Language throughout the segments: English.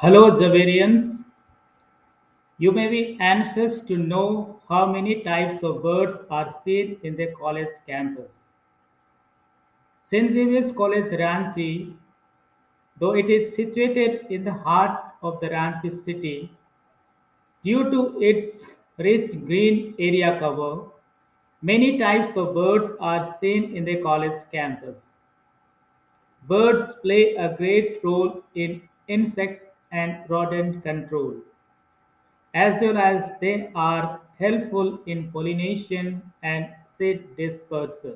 Hello, Javerians. You may be anxious to know how many types of birds are seen in the college campus. St. Xavier's College, Ranchi, though it is situated in the heart of the Ranchi city, due to its rich green area cover, many types of birds are seen in the college campus. Birds play a great role in insect and rodent control, as well as they are helpful in pollination and seed dispersal.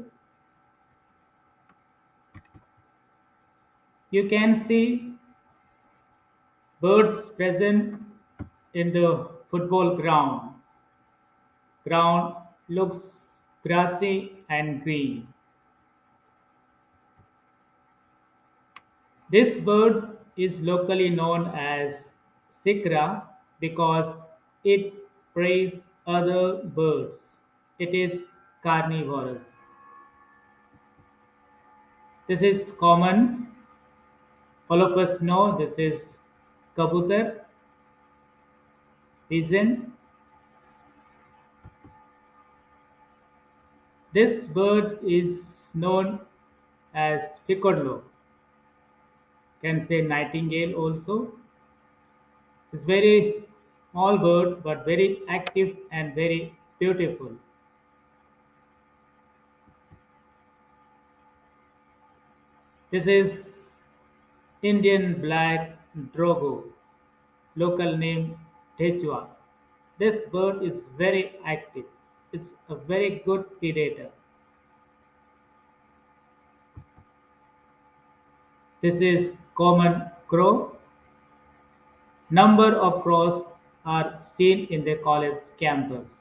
You can see birds present in the football ground. Ground looks grassy and green. This bird is locally known as sikra because it preys other birds. It is carnivorous. This is common. All of us know this is kabutar, pigeon. This bird is known as picadillo. Can say nightingale also. It's very small bird but very active and very beautiful. This is Indian black drogo, local name Techua. This bird is very active. It's a very good predator. This is common crow. Number of crows are seen in the college campus.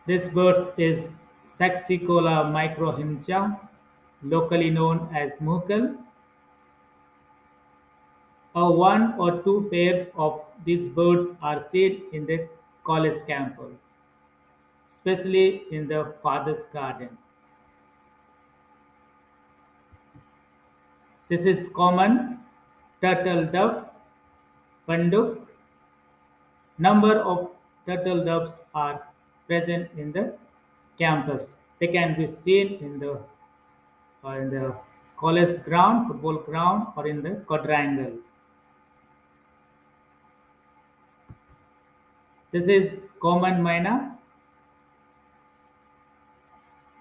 This bird is Saxicola microhincha, locally known as mucal. One or two pairs of these birds are seen in the college campus, especially in the father's garden. This is common turtle dove, panduk. Number of turtle doves are present in the campus. They can be seen in the college ground, football ground, or in the quadrangle. This is common myna.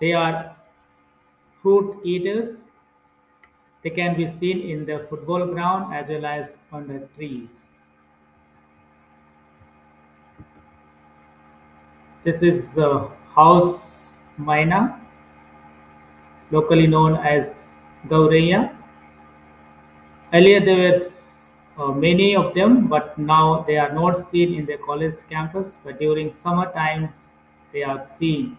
They are fruit eaters. They can be seen in the football ground as well as on the trees. This is house myna, locally known as Gauraya. Earlier there were many of them, but now they are not seen in the college campus. But during summer times, they are seen.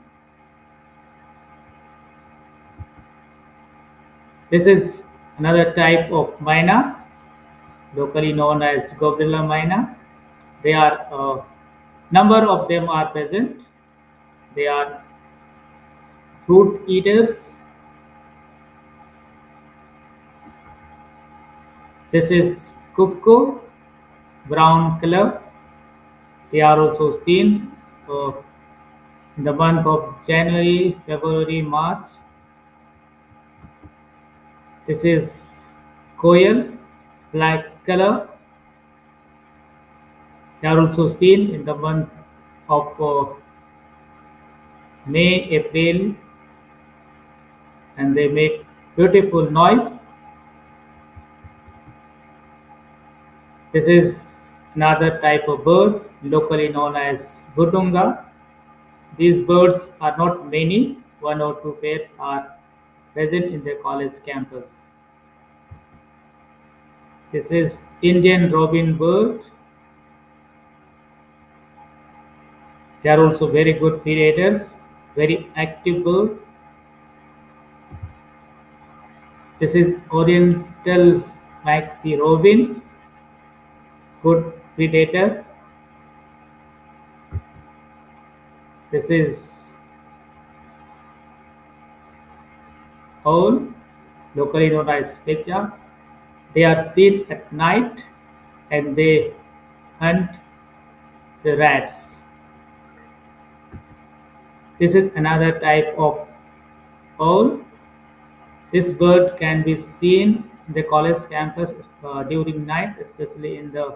This is another type of myna, locally known as Gobrilla myna. They are number of them are present. They are fruit eaters. This is cuckoo, brown color. They are also seen uh, in the month of January, February, March. This is coil, black color. They are also seen in the month of May, April, and they make beautiful noise. This is another type of bird, locally known as Budunga. These birds are not many, one or two pairs are present in the college campus. This is Indian robin bird. They are also very good predators, very active bird. This is Oriental McPhee robin, good predator. This is owl, locally known as pecha. They are seen at night and they hunt the rats. This is another type of owl. This bird can be seen in the college campus during night, especially in the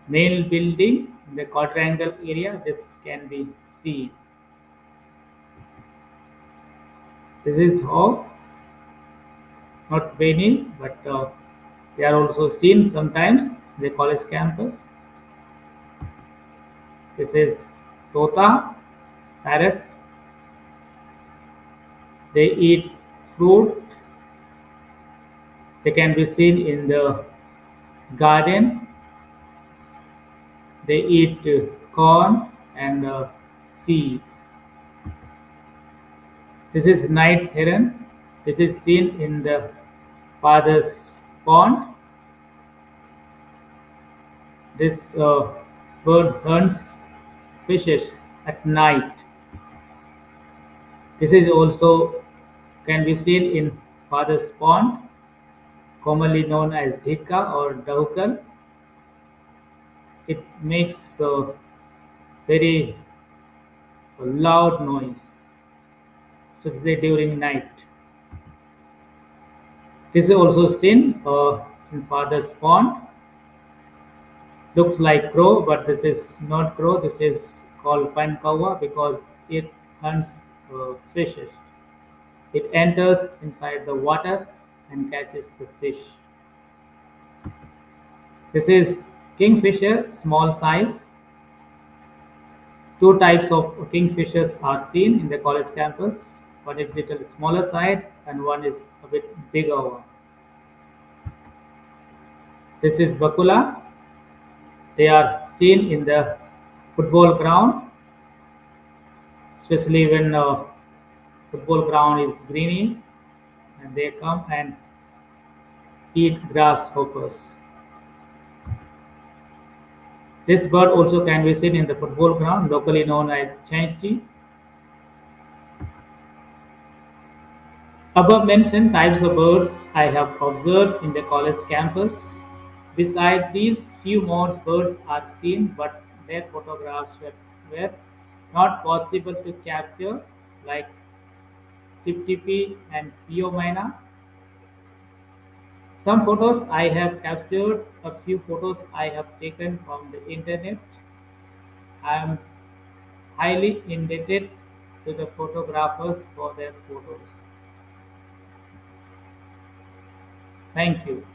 main building, in the quadrangle area. This can be seen. This is how, not many, but they are also seen sometimes in the college campus. This is tota, parrot. They eat fruit. They can be seen in the garden. They eat corn and seeds. This is night heron. This is seen in the father's pond. This bird hunts fishes at night. This is also can be seen in father's pond, commonly known as dhika or dahukan. It makes a very loud noise, especially during night. This is also seen in father's pond. Looks like crow, but this is not crow. This is called pankawa because it hunts fishes. It enters inside the water and catches the fish. This is kingfisher, small size. Two types of kingfishers are seen in the college campus. One is little smaller side and one is a bit bigger one. This is bakula. They are seen in the football ground, especially when football ground is greeny and they come and eat grasshoppers. This bird also can be seen in the football ground, locally known as chanchi. Above mentioned types of birds I have observed in the college campus. Beside these, few more birds are seen, but their photographs were not possible to capture, like Tiptipi and Piomina. Some photos I have captured, a few photos I have taken from the internet. I am highly indebted to the photographers for their photos. Thank you.